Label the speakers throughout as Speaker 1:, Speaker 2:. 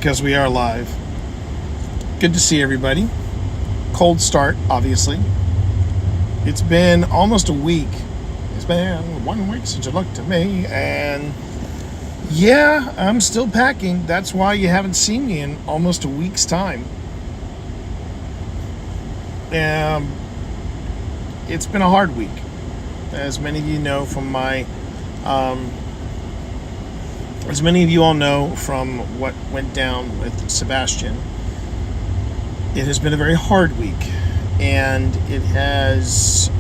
Speaker 1: because we are live. Good to see everybody. Cold start, obviously. It's been almost a week. It's been 1 week since you looked at me, and yeah, I'm still packing. That's why you haven't seen me in almost a week's time. It's been a hard week, as many of you know from my as many of you all know from what went down with Sebastian. It has been a very hard week, and it has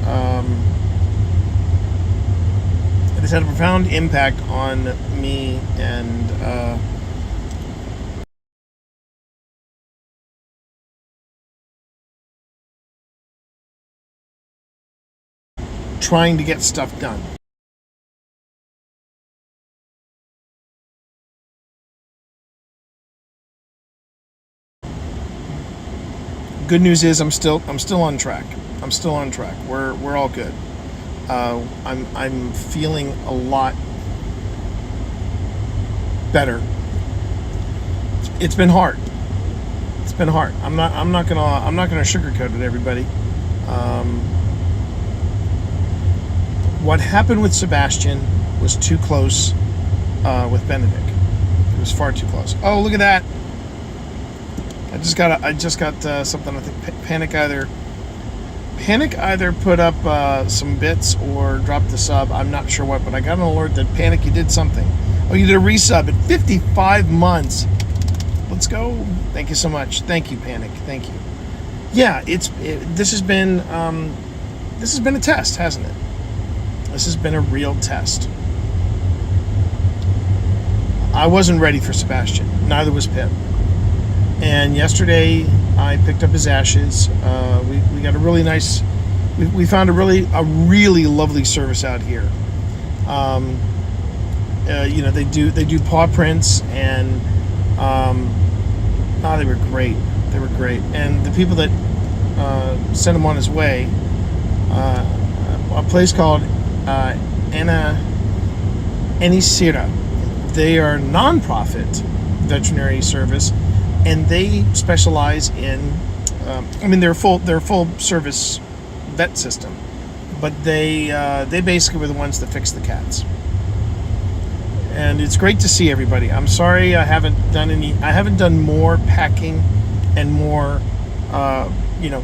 Speaker 1: had a profound impact on me and trying to get stuff done. Good news is I'm still on track. I'm still on track. We're all good. I'm feeling a lot better. It's been hard. It's been hard. I'm not gonna sugarcoat it, everybody. What happened with Sebastian was too close with Benedict. It was far too close. Oh, look at that. I just got something. I think Panic either put up some bits or dropped the sub. I'm not sure what, but I got an alert that Panic, you did something. Oh, you did a resub at 55 months. Let's go. Thank you so much. Thank you, Panic. Thank you. Yeah, this has been a test, hasn't it? This has been a real test. I wasn't ready for Sebastian. Neither was Pip. And yesterday, I picked up his ashes. We got a really nice. We found a really lovely service out here. They do paw prints, and they were great. They were great. And the people that sent him on his way, a place called Anisira. They are a non-profit veterinary service. And they specialize in, they're a full service vet system, but they basically were the ones that fix the cats. And it's great to see everybody. I'm sorry I haven't done more packing and more,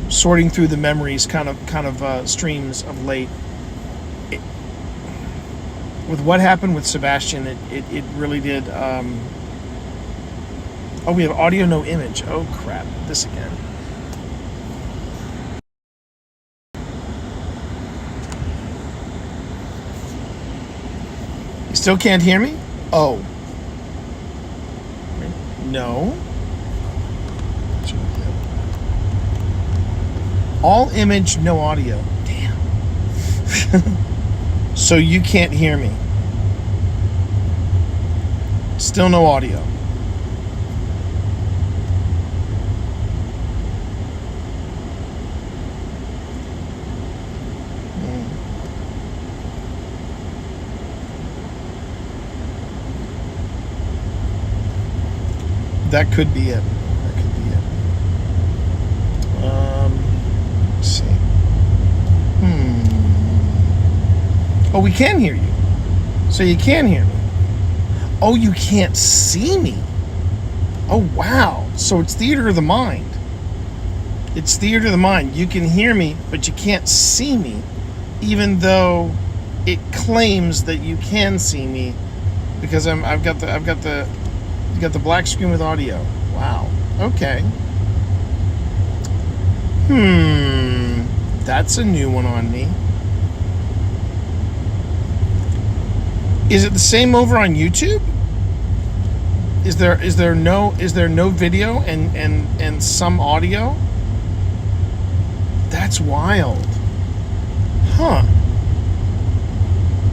Speaker 1: sorting through the memories kind of streams of late. With what happened with Sebastian, it really did. Oh, we have audio, no image. Oh, crap. This again. You still can't hear me? Oh. No. All image, no audio. Damn. So you can't hear me. Still no audio. That could be it. Let's see. Oh, we can hear you. So you can hear me. Oh, you can't see me. Oh, wow. So it's theater of the mind. It's theater of the mind. You can hear me, but you can't see me, even though it claims that you can see me, because I've got the black screen with audio. Wow. Okay. That's a new one on me. Is it the same over on YouTube? Is there no video and some audio? That's wild. Huh.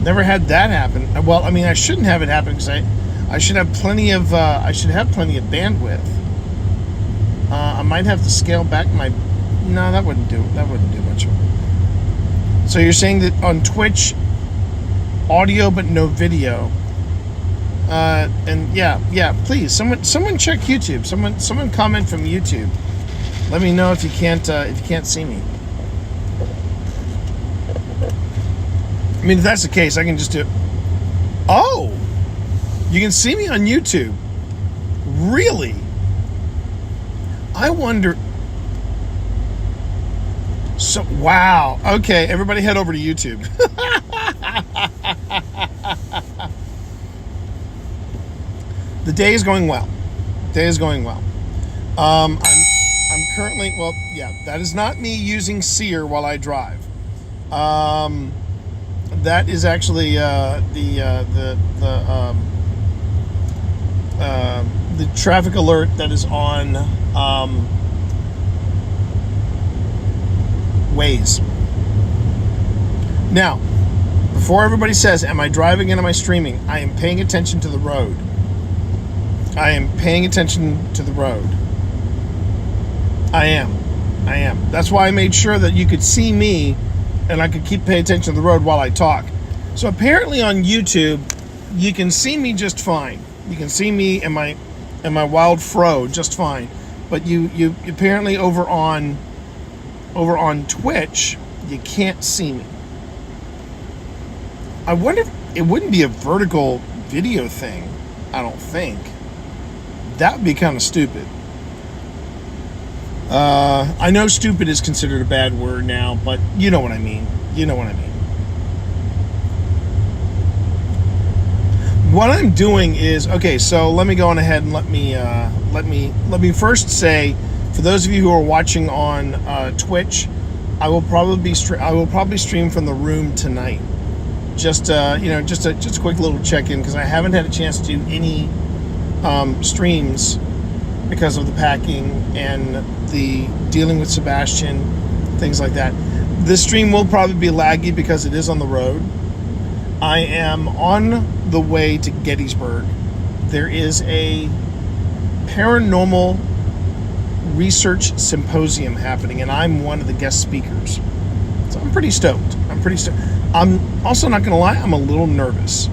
Speaker 1: Never had that happen. Well, I shouldn't have it happen because I should have plenty of bandwidth. I might have to scale back my. No, that wouldn't do much. So you're saying that on Twitch, audio but no video. And yeah, please, someone check YouTube. Someone comment from YouTube. Let me know if you can't see me. I mean, if that's the case, I can just do it. Oh, you can see me on YouTube. Really? I wonder. So, wow. Okay, everybody head over to YouTube. The day is going well. I'm currently, well, yeah, that is not me using Sear while I drive. That is actually the traffic alert that is on Waze. Now, before everybody says, am I driving and am I streaming? I am paying attention to the road. I am. I am. That's why I made sure that you could see me and I could keep paying attention to the road while I talk. So apparently on YouTube, you can see me just fine. You can see me and my wild fro just fine. But you apparently over on Twitch, you can't see me. I wonder if it wouldn't be a vertical video thing. I don't think. That would be kind of stupid. I know stupid is considered a bad word now, but you know what I mean. What I'm doing is, okay, so let me go on ahead and let me first say, for those of you who are watching on Twitch, I will probably stream from the room tonight. Just a quick little check-in, because I haven't had a chance to do any streams because of the packing and the dealing with Sebastian, things like that. This stream will probably be laggy because it is on the road. I am on the way to Gettysburg. There is a paranormal research symposium happening, and I'm one of the guest speakers. So I'm pretty stoked. I'm also not going to lie, I'm a little nervous.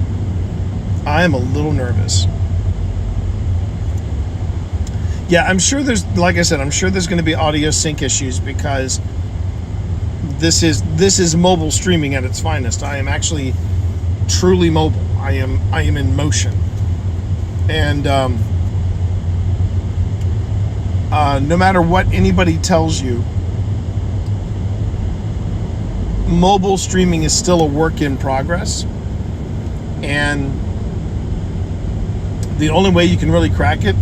Speaker 1: Yeah, I'm sure there's going to be audio sync issues because this is mobile streaming at its finest. I am actually truly mobile. I am in motion. And no matter what anybody tells you, mobile streaming is still a work in progress. And the only way you can really crack it,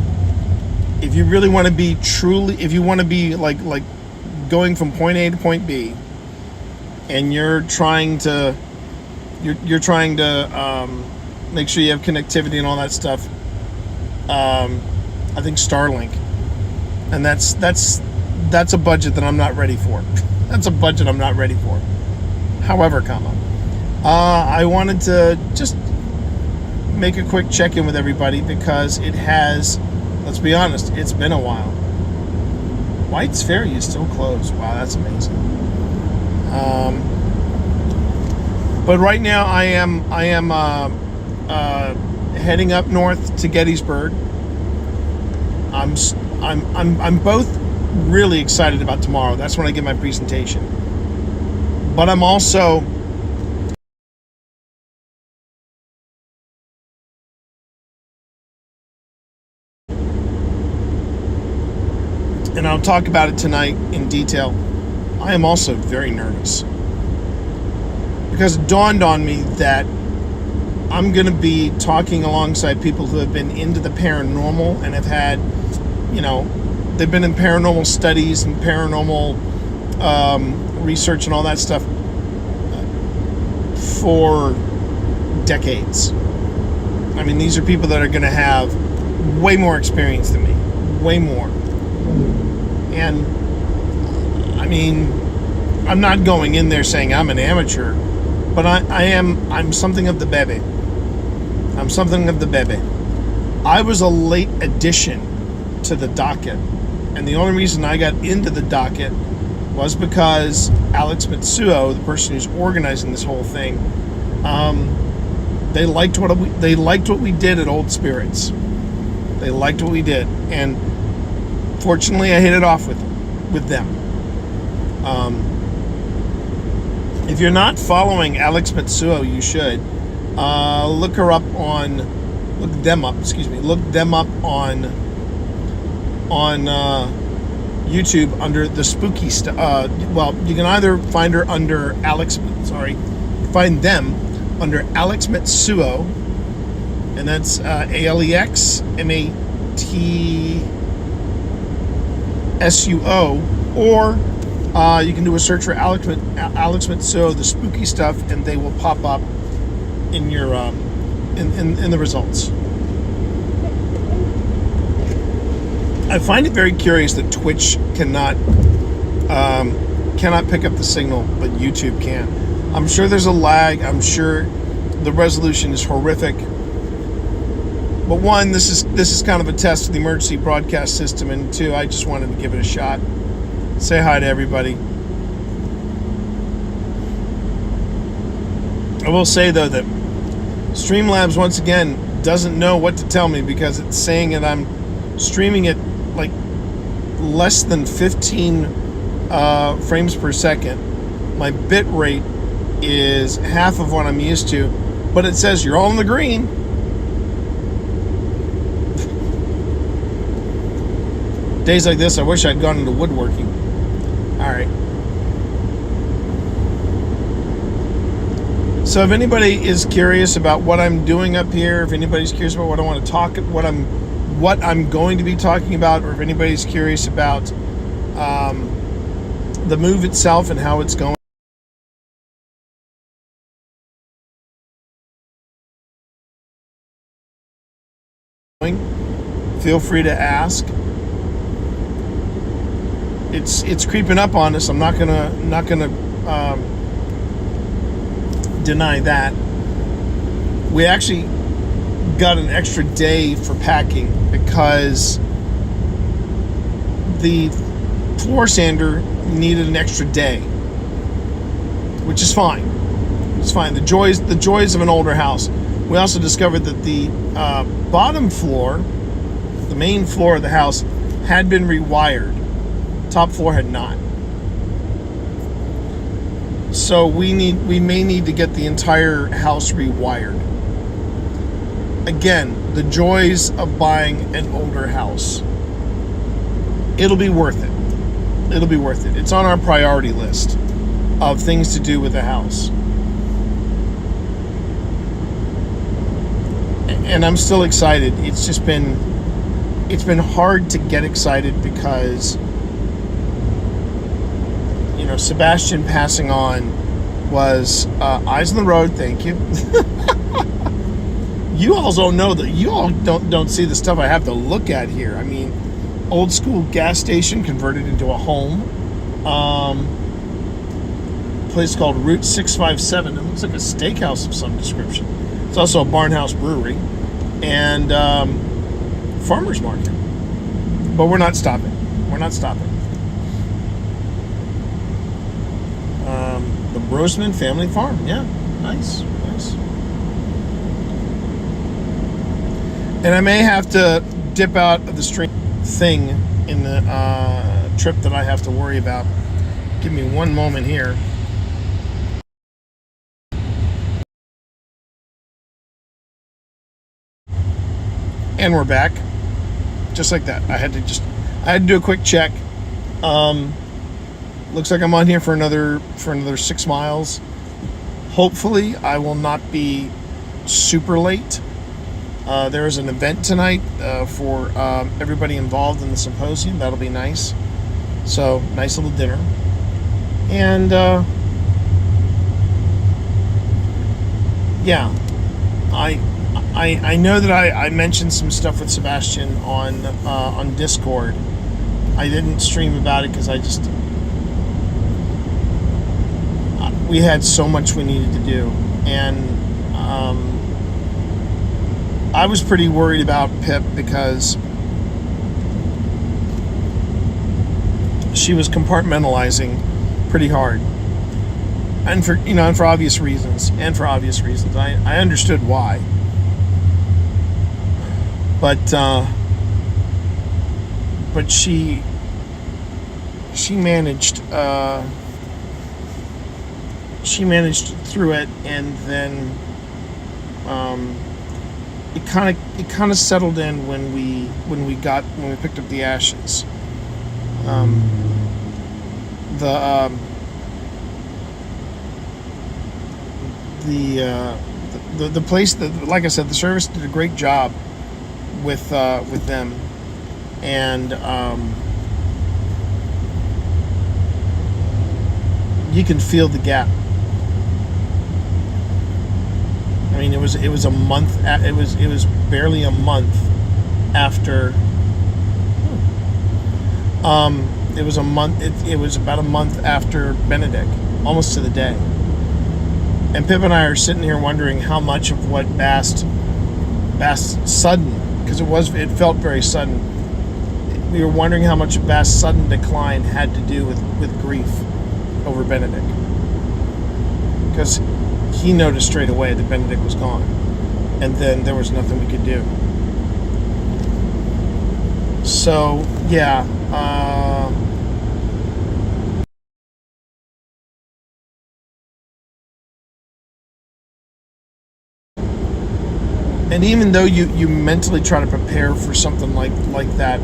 Speaker 1: if you really want to be like going from point A to point B, and you're trying to make sure you have connectivity and all that stuff, I think Starlink, and that's a budget that I'm not ready for. However, I wanted to just make a quick check-in with everybody because it has, let's be honest, it's been a while. White's Ferry is still closed. Wow, that's amazing. But right now I am heading up north to Gettysburg. I'm both really excited about tomorrow. That's when I give my presentation. But I'm also and I'll talk about it tonight in detail. I am also very nervous because it dawned on me that I'm going to be talking alongside people who have been into the paranormal and have had, they've been in paranormal studies and paranormal research and all that stuff for decades. I mean, these are people that are going to have way more experience than me, way more. And I mean, I'm not going in there saying I'm an amateur, but I'm something of the bebe. I was a late addition to the docket, and the only reason I got into the docket was because Alex Mitsuo, the person who's organizing this whole thing, They liked what we did at Old Spirits. They liked what we did, and fortunately, I hit it off with them. If you're not following Alex Matsuo, you should look them up on YouTube under the spooky stuff. Well, you can either find her under find them under Alex Matsuo, and that's AlexMatsuo, or you can do a search for Alex Matsuo, the spooky stuff, and they will pop up in your in the results. I find it very curious that Twitch cannot pick up the signal, but YouTube can. I'm sure there's a lag. I'm sure the resolution is horrific. But one, this is kind of a test of the emergency broadcast system, and two, I just wanted to give it a shot. Say hi to everybody. I will say though that Streamlabs once again doesn't know what to tell me, because it's saying that I'm streaming at like less than 15 frames per second. My bit rate is half of what I'm used to, but it says you're all in the green. Days like this, I wish I'd gone into woodworking. All right. So if anybody is curious about what I'm doing up here, if anybody's curious about what I want to talk, what I'm going to be talking about, or if anybody's curious about the move itself and how it's going, feel free to ask. It's creeping up on us. I'm not gonna deny that. We actually got an extra day for packing because the floor sander needed an extra day, which is fine. It's fine. The joys of an older house. We also discovered that the bottom floor, the main floor of the house, had been rewired. Top floor had not. So we may need to get the entire house rewired. Again, the joys of buying an older house. It'll be worth it. It'll be worth it. It's on our priority list of things to do with the house. And I'm still excited. It's been hard to get excited because, you know, Sebastian passing on was eyes on the road. Thank you. You all don't know that. You all don't see the stuff I have to look at here. I mean, old school gas station converted into a home. Place called Route 657. It looks like a steakhouse of some description. It's also a Barnhouse Brewery and farmers market. But we're not stopping. We're not stopping. The Brosman Family Farm. Yeah, nice. And I may have to dip out of the stream thing in the trip that I have to worry about. Give me one moment here. And we're back. Just like that. I had to do a quick check. Looks like I'm on here for another 6 miles. Hopefully I will not be super late. There is an event tonight for everybody involved in the symposium. That'll be nice. So, nice little dinner. And yeah, I know that I mentioned some stuff with Sebastian on Discord. I didn't stream about it because we had so much we needed to do, and I was pretty worried about Pip because she was compartmentalizing pretty hard. and for obvious reasons, I understood why, but she managed through it, and then it kind of settled in when we picked up the ashes. The place that, like I said, the service did a great job with them, and you can feel the gap. I mean, it was a month. It was barely a month after. It was a month. It was about a month after Benedict, almost to the day. And Pip and I are sitting here wondering how much of what Bast's sudden, because it felt very sudden. We were wondering how much of Bast's sudden decline had to do with grief over Benedict, because he noticed straight away that Benedict was gone, and then there was nothing we could do. So yeah. And even though you mentally try to prepare for something like that,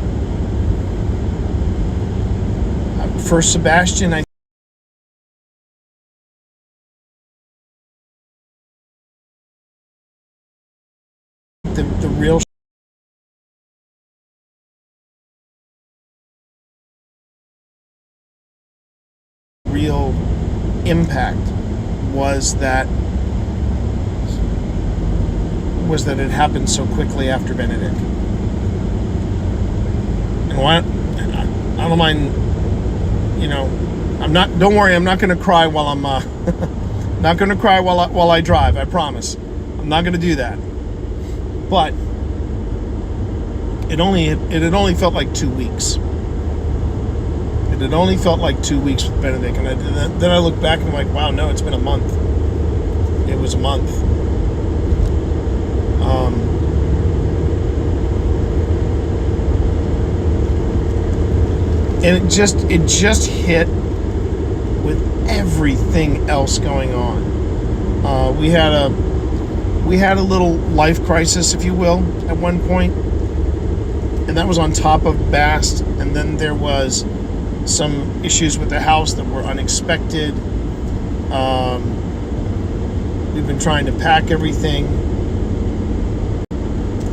Speaker 1: for Sebastian, the real impact was that it happened so quickly after Benedict. And what? I don't mind. Don't worry. I'm not going to cry while I'm. Not going to cry while I drive. I promise. I'm not going to do that. But it had only felt like 2 weeks. It had only felt like 2 weeks with Benedict, and then I look back and I'm like, wow, no, it's been a month. It was a month. And it just hit with everything else going on. We had a little life crisis, if you will, at one point, and that was on top of Bast. And then there was some issues with the house that were unexpected. We've been trying to pack everything,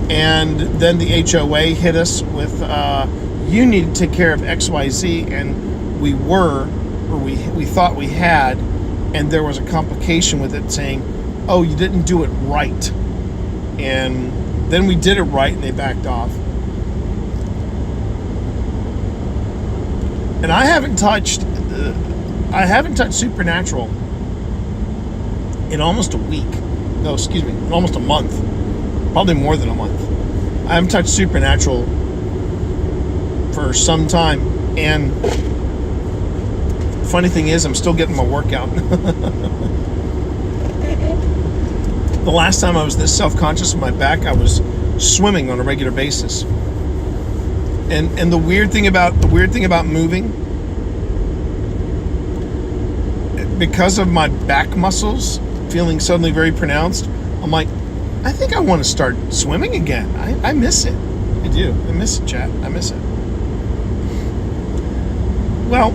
Speaker 1: and then the HOA hit us with you need to take care of XYZ, and we thought we had, and there was a complication with it, saying, oh, you didn't do it right. And then we did it right, and they backed off. And I haven't touched Supernatural in almost a week. No, excuse me, in almost a month. Probably more than a month. I haven't touched Supernatural for some time, and funny thing is, I'm still getting my workout. The last time I was this self-conscious of my back, I was swimming on a regular basis. And the weird thing about moving, because of my back muscles feeling suddenly very pronounced, I'm like, I think I want to start swimming again. I miss it. I do. I miss it, chat. I miss it. Well,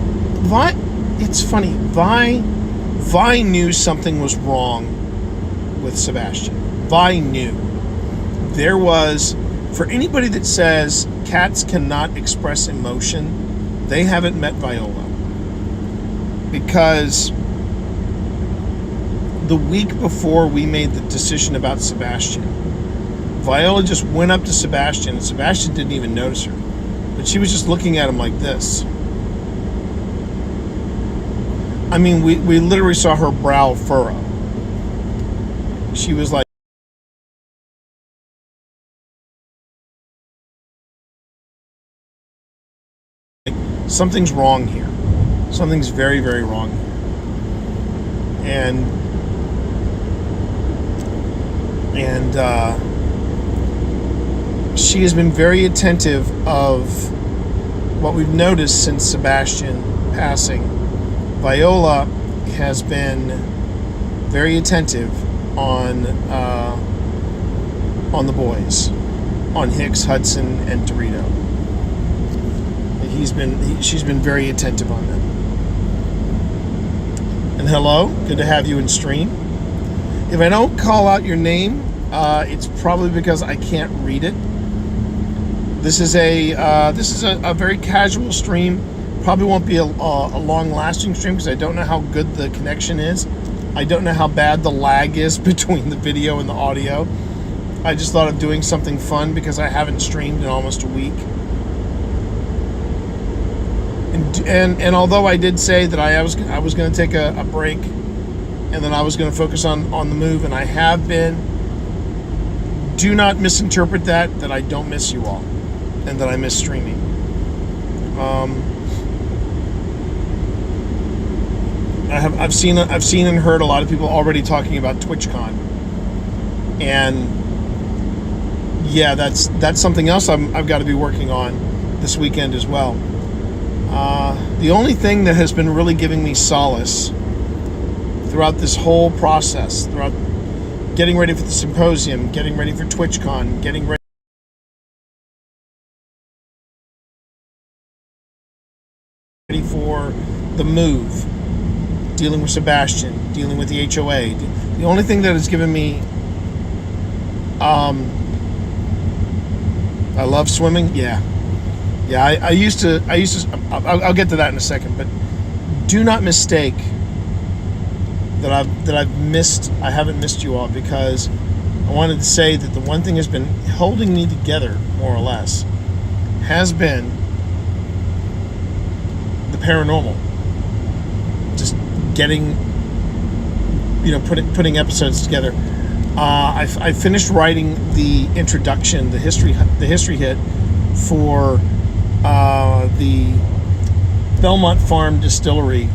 Speaker 1: it's funny. Vi knew something was wrong with Sebastian. Vi knew. There was, for anybody that says cats cannot express emotion, they haven't met Viola. Because the week before we made the decision about Sebastian, Viola just went up to Sebastian, and Sebastian didn't even notice her. But she was just looking at him like this. I mean, we literally saw her brow furrow. She was like, something's wrong here. Something's very, very wrong here. and she has been very attentive of what we've noticed since Sebastian passing. Viola has been very attentive on the boys, on Hicks, Hudson, and Dorito. She's been very attentive on them. And hello, good to have you in stream. If I don't call out your name, it's probably because I can't read it. This is a very casual stream. Probably won't be a long-lasting stream because I don't know how good the connection is. I don't know how bad the lag is between the video and the audio. I just thought of doing something fun because I haven't streamed in almost a week. And although I did say that I was going to take a break, and then I was going to focus on the move, and I have been, do not misinterpret that I don't miss you all, and that I miss streaming. I've seen and heard a lot of people already talking about TwitchCon, and yeah, that's something else I've got to be working on this weekend as well. The only thing that has been really giving me solace throughout this whole process, throughout getting ready for the Symposium, getting ready for TwitchCon, getting ready for the move, dealing with Sebastian, dealing with the HOA. The only thing that has given me, I love swimming. Yeah, I used to. I'll get to that in a second. But do not mistake that I've missed. I haven't missed you all, because I wanted to say that the one thing has been holding me together, more or less, has been the paranormal. Just getting, putting episodes together. I finished writing the introduction, the history hit for the Belmont Farm Distillery,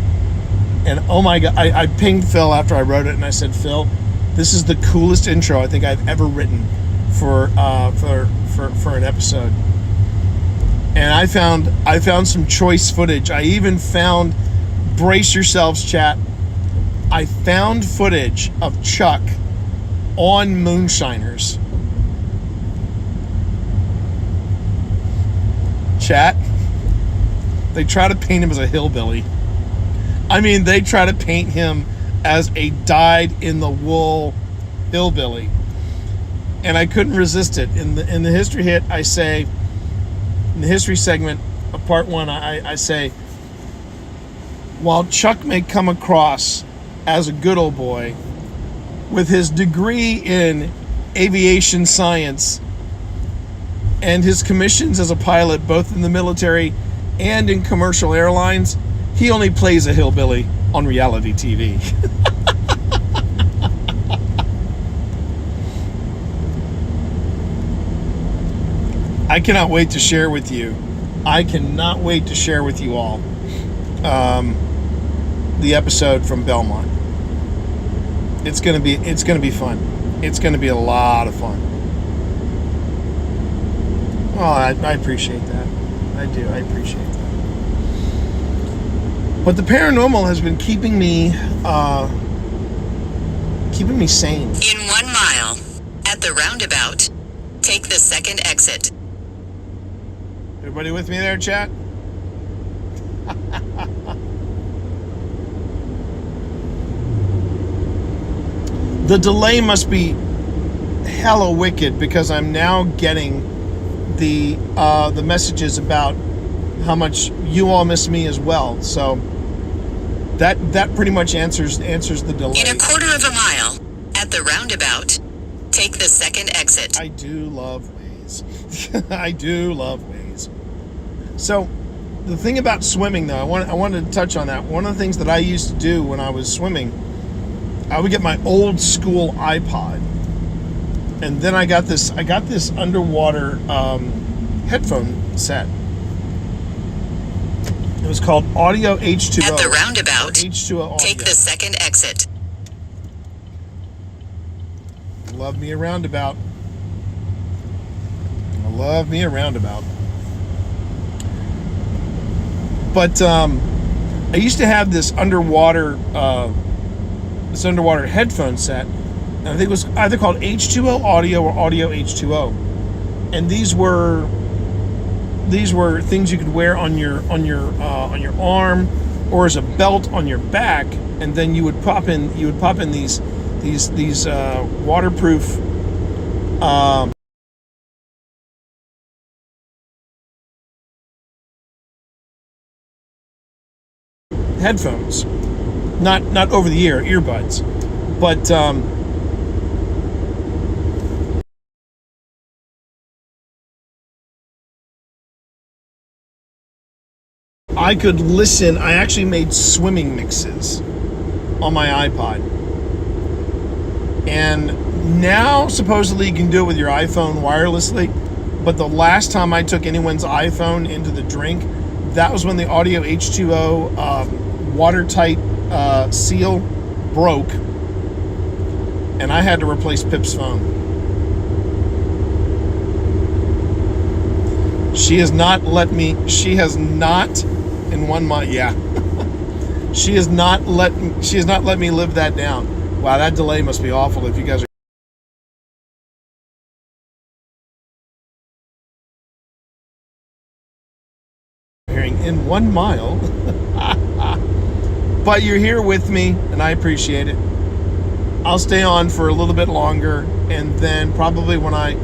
Speaker 1: and oh my god, I pinged Phil after I wrote it, and I said, Phil, this is the coolest intro I think I've ever written for an episode. And I found some choice footage. I even found, brace yourselves, chat, I found footage of Chuck on Moonshiners. Chat, they try to paint him as a hillbilly. I mean, they try to paint him as a dyed-in-the-wool hillbilly. And I couldn't resist it. In the history hit, I say, in the history segment of part one, I say, while Chuck may come across as a good old boy, with his degree in aviation science and his commissions as a pilot, both in the military and in commercial airlines, he only plays a hillbilly on reality TV. I cannot wait to share with you. I cannot wait to share with you all the episode from Belmont. It's gonna be fun. It's gonna be a lot of fun. Oh, I appreciate that. I do. I appreciate that. But the paranormal has been keeping me sane.
Speaker 2: In 1 mile, at the roundabout, take the second exit.
Speaker 1: Everybody with me there, chat? The delay must be hella wicked, because I'm now getting the messages about how much you all miss me as well. So that pretty much answers the delay.
Speaker 2: In a quarter of a mile, at the roundabout, take the second exit.
Speaker 1: I do love Waze. I do love Waze. So the thing about swimming, though, I wanted to touch on that. One of the things that I used to do when I was swimming, I would get my old school iPod, and then I got this underwater headphone set. It was called Audio H2O.
Speaker 2: At the roundabout,
Speaker 1: H2O audio.
Speaker 2: take the second exit.
Speaker 1: Love me a roundabout. I love me a roundabout. But I used to have this underwater headphone set, and I think it was either called H2O Audio or Audio H2O. And these were things you could wear on your arm or as a belt on your back, and then you would pop in these waterproof headphones, not over the ear earbuds, but I could listen. I actually made swimming mixes on my iPod, and now supposedly you can do it with your iPhone wirelessly. But the last time I took anyone's iPhone into the drink, that was when the Audio H2O watertight seal broke, and I had to replace Pip's phone. She has not let me in one month. Yeah, she has not let me live that down. Wow, that delay must be awful. If you guys are hearing in 1 mile, but you're here with me, and I appreciate it. I'll stay on for a little bit longer, and then probably when I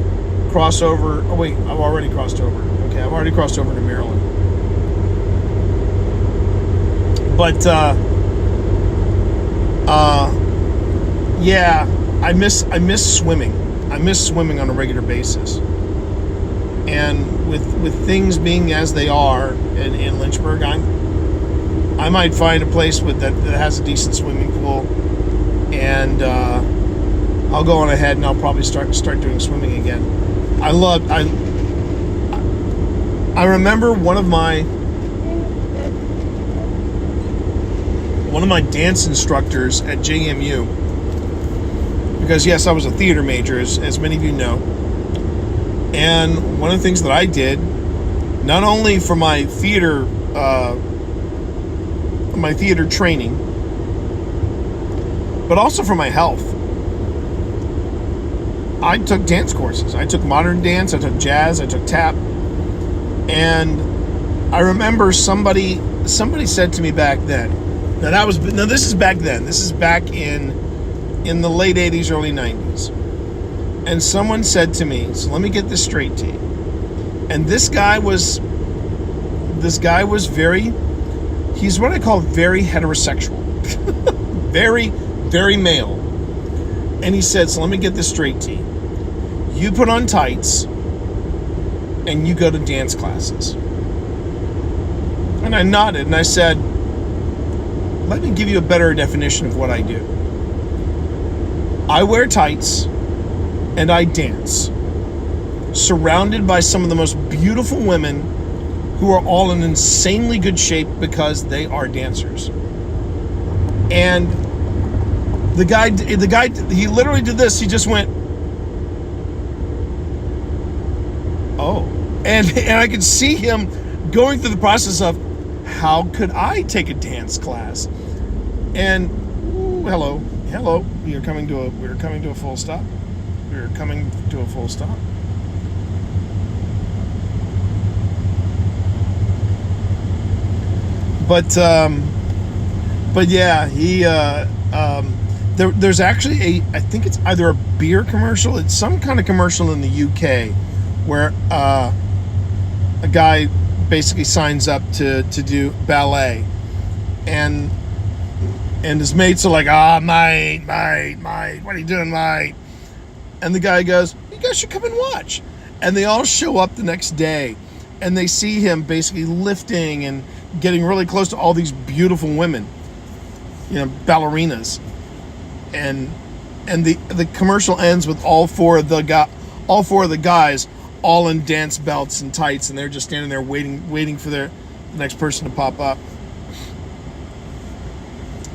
Speaker 1: cross over. Oh wait, I've already crossed over. Okay, I've already crossed over to Maryland. But yeah, I miss swimming. I miss swimming on a regular basis. And with things being as they are in Lynchburg, I might find a place that has a decent swimming pool, and I'll go on ahead and I'll probably start doing swimming again. I remember one of my dance instructors at JMU, because yes, I was a theater major, as many of you know. And one of the things that I did, not only for my theater training, but also for my health, I took dance courses. I took modern dance, I took jazz, I took tap. And I remember somebody said to me back then, this is back then. This is back in the late 80s, early 90s. And someone said to me, so let me get this straight to you. And this guy was he's what I call very heterosexual. Very, very male. And he said, so let me get this straight to you. You put on tights and you go to dance classes. And I nodded and I said, let me give you a better definition of what I do. I wear tights and I dance, surrounded by some of the most beautiful women who are all in insanely good shape because they are dancers. And the guy, he literally did this. He just went, oh. And I could see him going through the process of, how could I take a dance class? And hello, we're coming to a full stop. We're coming to a full stop. But yeah, he there's actually I think it's either a beer commercial, it's some kind of commercial in the UK where a guy basically signs up to do ballet, and his mates are like, mate, what are you doing, mate? And the guy goes, you guys should come and watch. And they all show up the next day, and they see him basically lifting and getting really close to all these beautiful women, ballerinas. And the commercial ends with all four of the guys all in dance belts and tights, and they're just standing there waiting for the next person to pop up.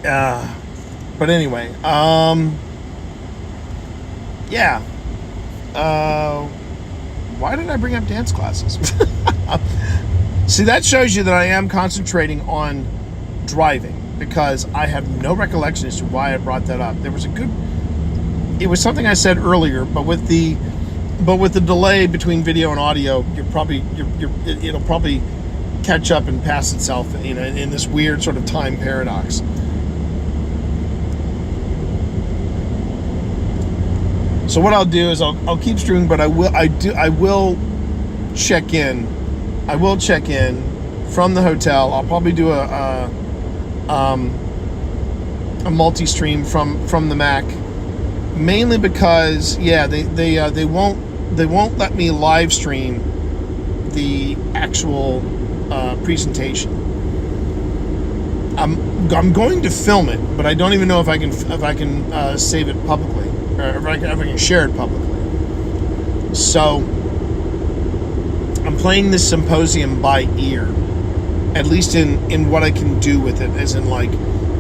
Speaker 1: But anyway, yeah. Why did I bring up dance classes? See, that shows you that I am concentrating on driving, because I have no recollection as to why I brought that up. It was something I said earlier, but with the delay between video and audio, it'll probably catch up and pass itself, in this weird sort of time paradox. So what I'll do is I'll keep streaming, but I will check in. I will check in from the hotel. I'll probably do a multi-stream from the Mac, mainly because they won't let me live stream the actual presentation. I'm going to film it, but I don't even know if I can save it publicly, or if I can share it publicly. So I'm playing this Symposium by ear, at least in what I can do with it, as in, like,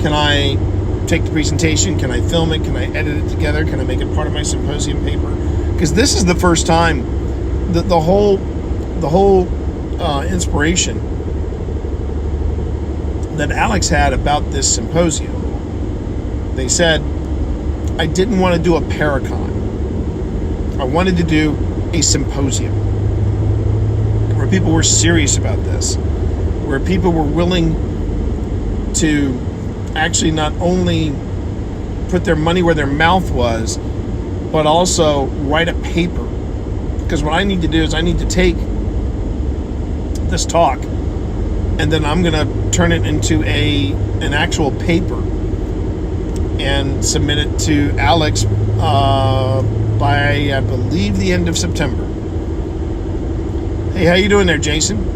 Speaker 1: can I take the presentation, can I film it, can I edit it together, can I make it part of my Symposium paper? Because this is the first time that the whole inspiration that Alex had about this Symposium. They said, I didn't want to do a Paracon. I wanted to do a Symposium where people were serious about this, where people were willing to actually not only put their money where their mouth was, but also write a paper. Because what I need to do is I need to take this talk, and then I'm going to turn it into an actual paper and submit it to Alex by, I believe, the end of September. Hey, how you doing there, Jason?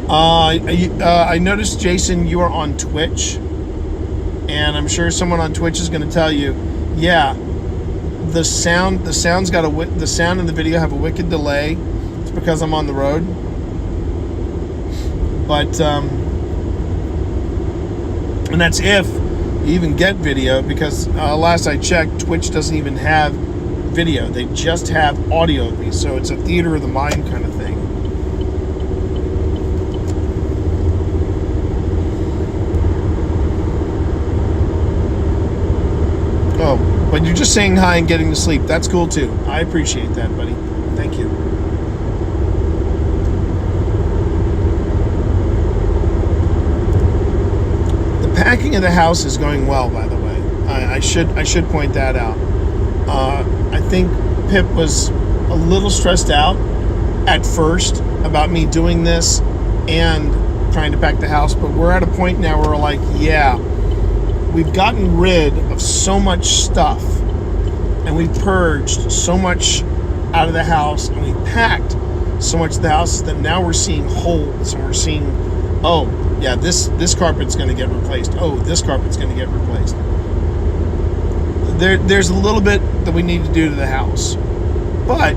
Speaker 1: I noticed, Jason, you are on Twitch, and I'm sure someone on Twitch is going to tell you, yeah, the sound and the video have a wicked delay. It's because I'm on the road. But and that's if you even get video, because last I checked, Twitch doesn't even have video. They just have audio of me, so it's a theater of the mind kind of thing. Oh, but you're just saying hi and getting to sleep. That's cool too. I appreciate that, buddy. Thank you. Packing of the house is going well, by the way. I should point that out. I think Pip was a little stressed out at first about me doing this and trying to pack the house, but we're at a point now where we're like, yeah, we've gotten rid of so much stuff, and we've purged so much out of the house, and we've packed so much of the house that now we're seeing holes, and we're seeing, oh, yeah, this carpet's going to get replaced. Oh, this carpet's going to get replaced. There's a little bit that we need to do to the house, but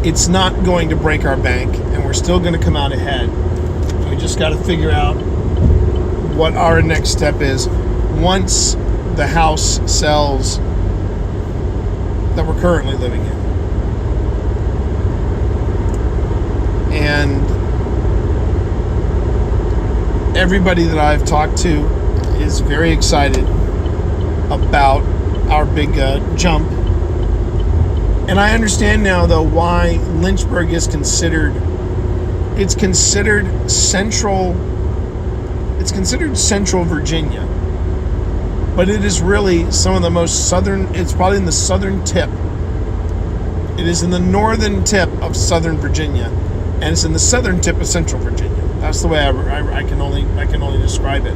Speaker 1: it's not going to break our bank, and we're still going to come out ahead. We just got to figure out what our next step is once the house sells that we're currently living in. And everybody that I've talked to is very excited about our big jump. And I understand now, though, why Lynchburg is considered central. It's considered central Virginia, but it is really some of the most southern. It's probably in the southern tip. It is in the northern tip of southern Virginia, and it's in the southern tip of central Virginia. That's the way I can only describe it.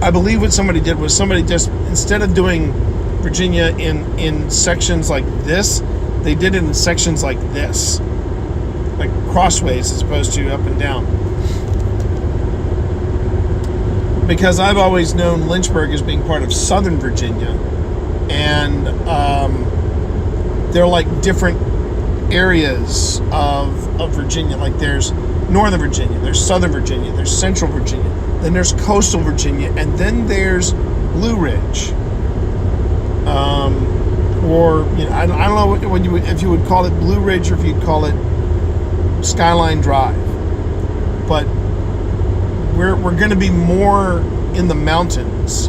Speaker 1: I believe what somebody did was somebody just, instead of doing Virginia in sections like this, they did it in sections like this, like crossways as opposed to up and down. Because I've always known Lynchburg as being part of southern Virginia, and they're like different areas of Virginia. Like there's northern Virginia, there's southern Virginia, there's central Virginia, then there's coastal Virginia, and then there's Blue Ridge, or I don't know if you would call it Blue Ridge or if you'd call it Skyline Drive, but we're going to be more in the mountains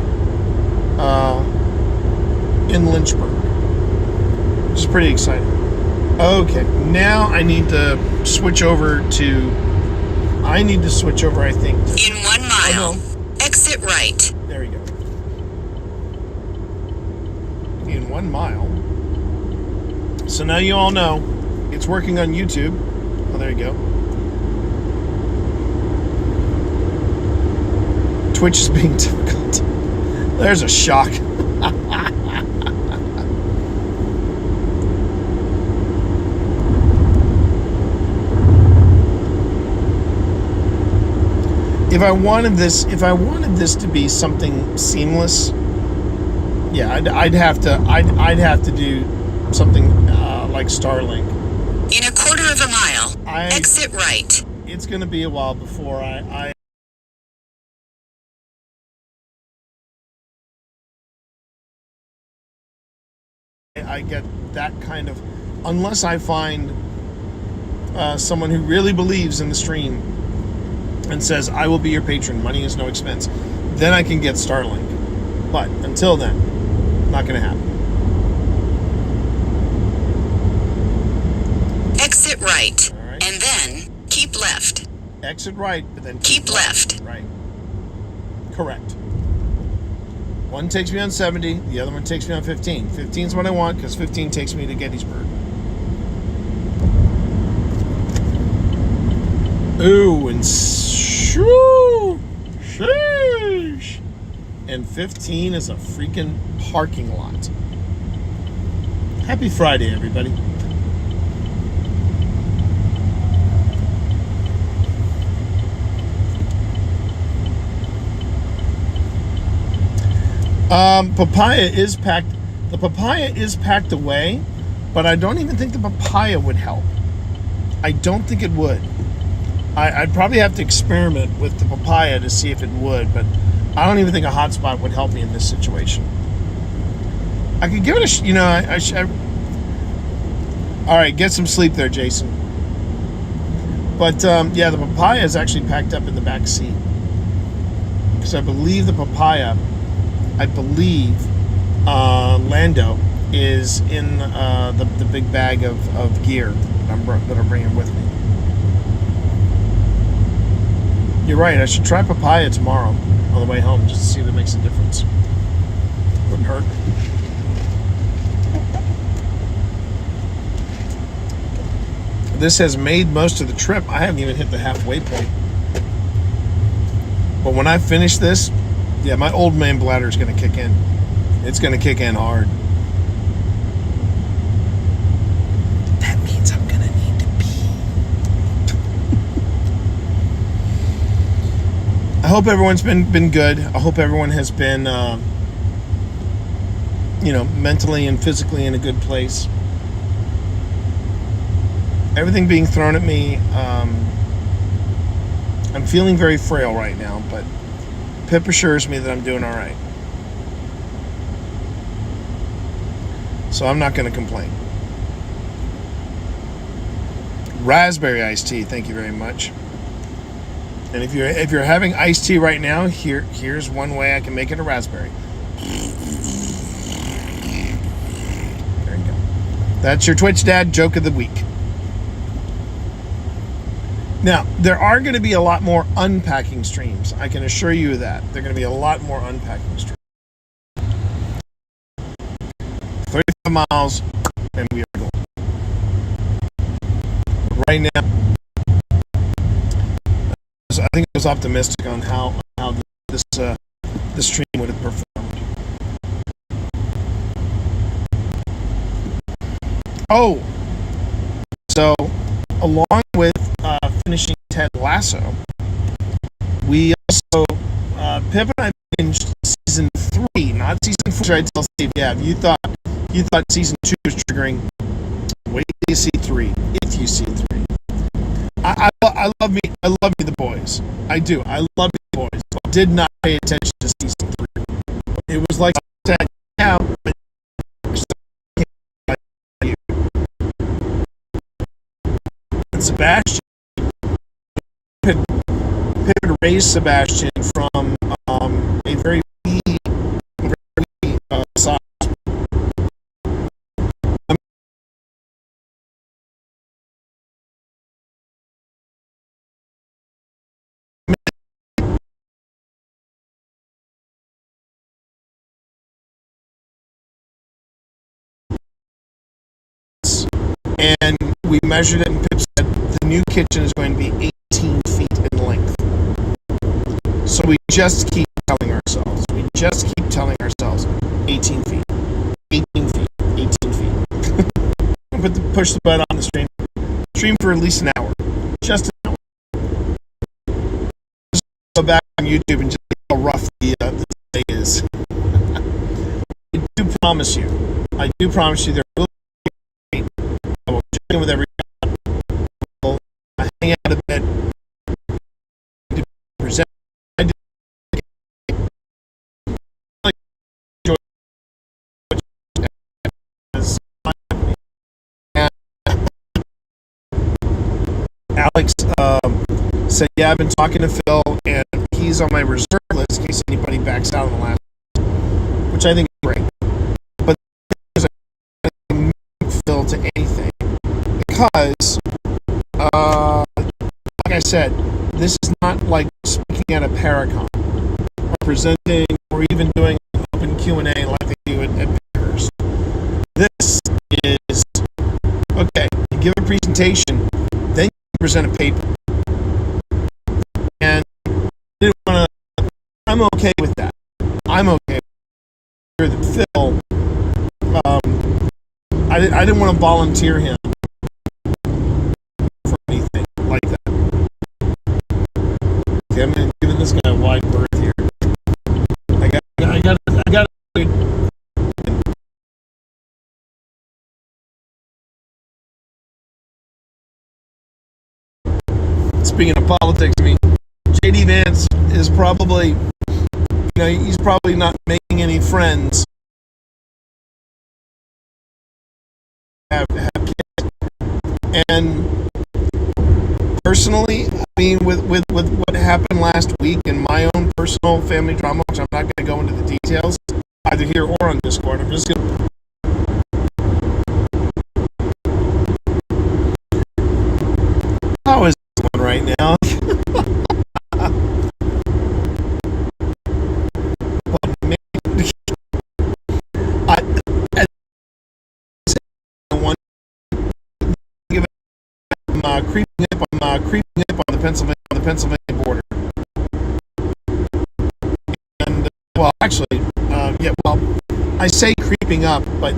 Speaker 1: in Lynchburg, which is pretty exciting. Okay, now I need to switch over, I think.
Speaker 2: In 1 mile, exit right.
Speaker 1: There you go. In 1 mile. So now you all know it's working on YouTube. Oh, there you go. Twitch is being difficult. There's a shock. If I wanted this to be something seamless, yeah, I'd have to do something like Starlink.
Speaker 2: In a quarter of a mile, exit right.
Speaker 1: It's going to be a while before I get that kind of, unless I find someone who really believes in the stream and says, I will be your patron, money is no expense, then I can get Starlink. But until then, not going to happen.
Speaker 2: Exit right, and then keep left.
Speaker 1: Exit right, but then
Speaker 2: keep left.
Speaker 1: Right. Correct. One takes me on 70, the other one takes me on 15. 15 is what I want, because 15 takes me to Gettysburg. Ooh, and sheesh. And 15 is a freaking parking lot. Happy Friday, everybody. Papaya is packed. The papaya is packed away, but I don't even think the papaya would help. I don't think it would. I'd probably have to experiment with the papaya to see if it would, but I don't even think a hotspot would help me in this situation. I could give it a, all right, get some sleep there, Jason. But yeah, the papaya is actually packed up in the back seat, because I believe Lando is in the big bag of gear that I'm bringing with me. You're right, I should try papaya tomorrow on the way home just to see if it makes a difference. Wouldn't hurt. This has made most of the trip. I haven't even hit the halfway point. But when I finish this, yeah, my old man bladder is going to kick in. It's going to kick in hard. That means I'm going to need to pee. I hope everyone's been good. I hope everyone has been, mentally and physically in a good place. Everything being thrown at me, I'm feeling very frail right now, but Pip assures me that I'm doing all right. So I'm not going to complain. Raspberry iced tea, thank you very much. And if you're having iced tea right now, here's one way I can make it a raspberry. There you go. That's your Twitch Dad joke of the week. Now, there are going to be a lot more unpacking streams. I can assure you of that. There are going to be a lot more unpacking streams. 35 miles, and we are going. Right now, I think I was optimistic on how this stream would have performed. Oh, so along with finishing Ted Lasso, we also Pip and I finished season 3, not season 4. I tell Steve, yeah, if you thought season 2 was triggering, wait till you see 3. If you see 3, I love me the boys. I do. I love me the boys. I did not pay attention to season 3. it was like I said, yeah, but and Sebastian had raised Sebastian from a very size. And we measured it, and Pip said the new kitchen is going to be 18 feet in length. So we just keep telling ourselves, 18 feet, 18 feet, 18 feet. Push the button on the stream for at least an hour, just an hour. Just go back on YouTube and just see how rough the day is. I do promise you, there will be. I will check in with every. I hang out a bit. To present. I do. Like enjoy as and Alex said, "Yeah, I've been talking to Phil, and he's on my reserve list in case anybody backs out in the last," which I think is great. But there's a Phil to anything because, like I said, this is not like speaking at a Paracon or presenting or even doing an open Q&A like they do at Paris. This is okay. You give a presentation, then you present a paper, and I'm okay with that. I'm okay with that. Phil, I didn't want to volunteer him for anything like that. Okay, I'm giving this guy a wide berth here. I got. Speaking of politics, I mean, JD Vance is probably, he's probably not making any friends. Have kids, and personally, I mean, with what happened last week in my own personal family drama, which I'm not going to go into the details either here or on Discord. I'm just going to. How is this one right now? Creeping up on the Pennsylvania border, and actually, I say creeping up, but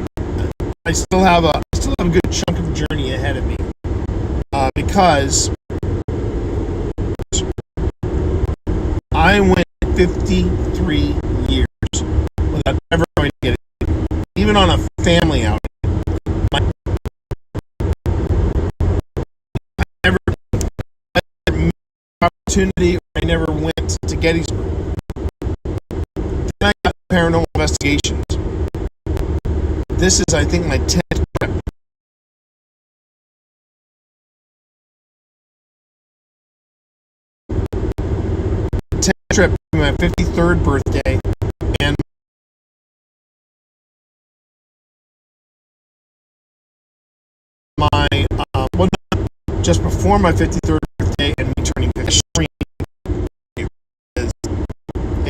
Speaker 1: I still have a good chunk of journey ahead of me, because I went 53 years without ever going to get it, even on a family outing. Opportunity, I never went to Gettysburg. Then I got Paranormal Investigations. This is, I think, my 10th trip. 10th trip to my 53rd birthday, and my just before my 53rd birthday and me turning 50.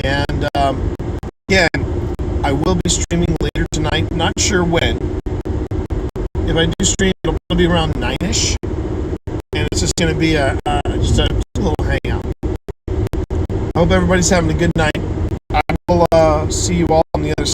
Speaker 1: And again, I will be streaming later tonight. Not sure when. If I do stream, it'll probably be around 9ish, and it's just going to be just a little hangout. I hope everybody's having a good night. I will see you all